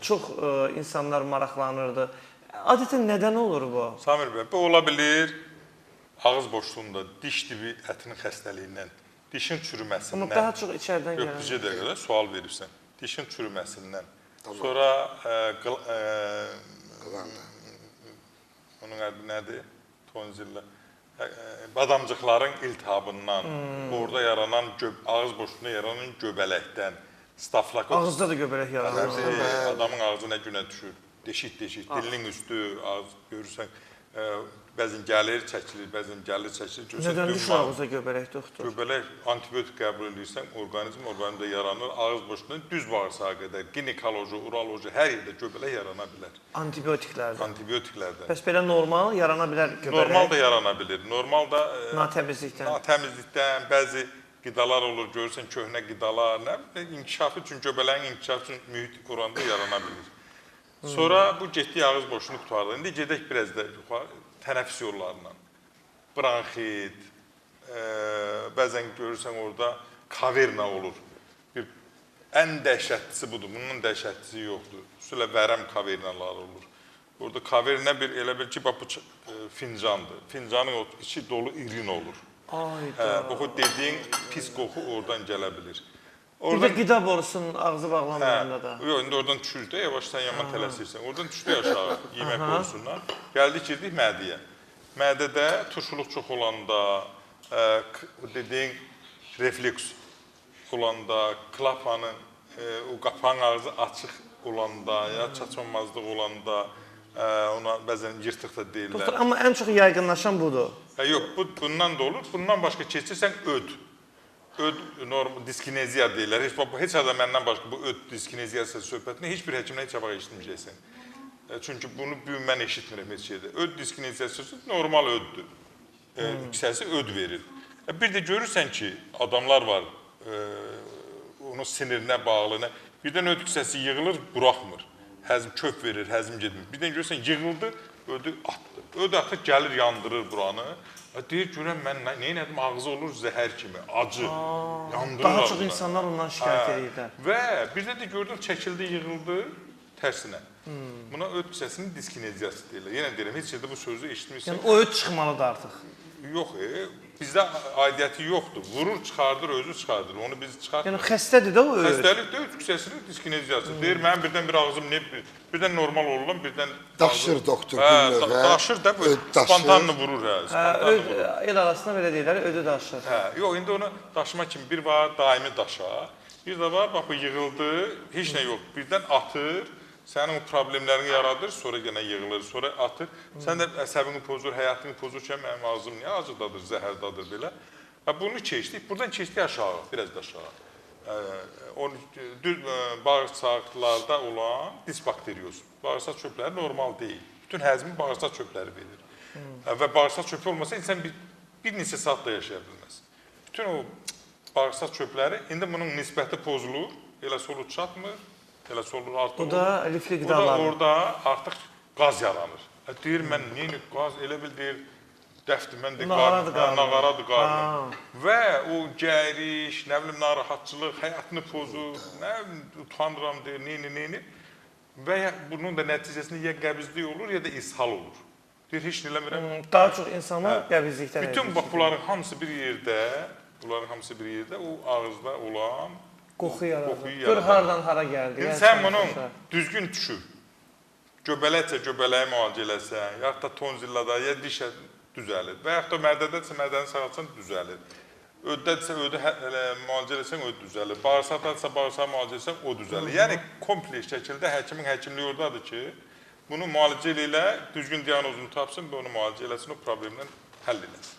çox insanlar maraqlanırdı. Adətən nədən olur bu? Samir bəy, bu ola bilir ağız boşluğunda diş dibi ətinin xəstəliyindən, dişin çürüməsindən. Amma daha çox içərdən gələn. Bircə dəqiqədə sual verirsən. Dişin çürüməsindən. Sonra onun adı nədir? Tonzillə. Badamcıqların iltihabından, orada yaranan, ağız boşluğunda yaranan göbələkdən, staflokok. Ağızda da göbələk yaranır. Adamın ağzı nə günə düşür? Deşik-deşik, dilinin üstü, ağız görürsən, bəzən gəlir, çəkilir, bəzən gəlir, çəkilir. Nədən düşür ağıza göbələk, doktor? Göbələk, antibiotik qəbul edirsən, orqanizmdə yaranır, ağız boşluğundan düz bağırsağa qədər, ginekoloji, uroloji, hər yerdə göbələk yarana bilər. Antibiotiklərdən? Antibiotiklərdən. Bəs belə normal yarana bilər göbələk? Normal da yarana bilir. Normal da natəmizlikdən, bəzi qidalar olur, görürsən, köhnə qidalar, inkişafı üçün, göbələyin inkişafı üçün mühit oranda yarana bilir. Sonra bu getdiyi ağız boşluğunu qutardı. İndi gedək biraz da tənəffüs yollarından. Bronxit, bəzən görürsən orada kaverna olur. Ən dəhşətlisi budur, bunun dəhşətlisi yoxdur. Xüsusilə vərəm kavernaları olur. Orada kaverna elə bil ki, bu fincandır. Fincanın içi dolu irin olur. Bu dediyin pis qoxu oradan gələ bilir. Bir də qida borusunun ağzı bağlanmayanda da. Yox, indi oradan düşür də, yavaşdan yaman tələsirsən. Oradan düşdü aşağı yemək borusundan. Gəldik, girdik mədiyə. Mədədə turşuluq çox olanda, dediyin refleks olanda, klapanın, o qapağın ağzı açıq olanda, ya çaçınmazlıq olanda, ona bəzən yırtıq da deyirlər. Doktor, amma ən çox yaygınlaşan budur. Yox, bundan da olur. Bundan başqa keçirsən öd. Öd diskineziya deyirlər. Heç adam məndən başqa bu öd diskineziyası söhbətini heç bir həkimdən heç vaxt eşitməyəcəksən. Çünki bunu mən eşitmirəm heç şeydə. Öd diskineziyası normal öddür. Kisəsi öd verir. Bir də görürsən ki, adamlar var, onun sinirinə bağlı, birdən öd kisəsi yığılır, buraxmır. Həzm köp verir, həzm gedmir. Birdən görürsən, yığıldı, ödü atdı. Öd atır, gəlir, yandırır buranı. Deyir, görən mən neynədim, ağzı olur zəhər kimi, acı, yandırır. Daha çox insanlar ondan şikayət edirlər. Və bir də gördüm, çəkildi, yığıldı tərsinə. Buna öd kisəsinin diskineziyası deyirlər. Yenə deyirəm, heç yerdə bu sözü eşitmirsən. Yəni, o öd çıxmalıdır artıq. Yox, bizdə aidiyyəti yoxdur. Vurur, çıxardır, özü çıxardır. Onu biz çıxartmırıq. Yəni, xəstədir də o öd. Xəstəlik də öd kisəsinin diskineziyası. Deyir, mənim birdən bir ağzım birdən normal olurum, birdən... Daşır doktor. Daşır da, spontanını vurur. El arasında belə deyirlər, ödü daşır. Yox, indi onu daşıma kimi bir var, daimi daşa. Bir də var, bax, bu yığıldı, heç nə yox. Birdən atır, sənin o problemlərini yaradır, sonra yenə yığılır, sonra atır. Sən də əsəbini pozur, həyatını pozurkən mənim ağzım niyə acıdadır, zəhərdadır belə. Bunu keçdik, buradan keçdik aşağı, biraz da aşağı. Bağırsaqlarda olan disbakterioz. Bağırsaq çöpləri normal deyil. Bütün həzmi bağırsaq çöpləri verir. Və bağırsaq çöpü olmasa insan bir neçə saat da yaşaya bilməz. Bütün o bağırsaq çöpləri, indi bunun nisbəti pozulur, elə solu çatmır. Elə solur artıq olur. O da lifli qidalar. Orada artıq qaz yaranır. Deyir, mən neyini qaz, elə bil deyir, dəfdir, mən deyir, nağaradır qarnım. Və o gəriş, nə bilim, narahatçılıq, həyatını pozur, nə bilim, utanıram deyir, neyini. Və bunun da nəticəsində ya qəbizlik olur, ya da ishal olur. Deyir, heç nələmirəm. Daha çox insanlar qəbizlikdən bütün bunların hamısı bir yerdə, o ağızda olan qoxu yaradır. Gör, haradan hara gəldi. Sən bunun düzgün düşür, göbələkcə göbələyi müalicə eləsən, yaxud da tonzillada, ya dişə düzəlir və yaxud da mədədədirsə, mədəni sağalsan düzəlir. Öddədirsə, ödü müalicə eləsən, öd düzəlir. Bağırsaqdadırsa, bağırsaq müalicə eləsən, o düzəlir. Yəni, kompleks şəkildə həkimin həkimliyi oradadır ki, bunu müalicə ilə düzgün diaqnozunu tapsın və onu müalicə eləsin, o problemdən həll eləsin.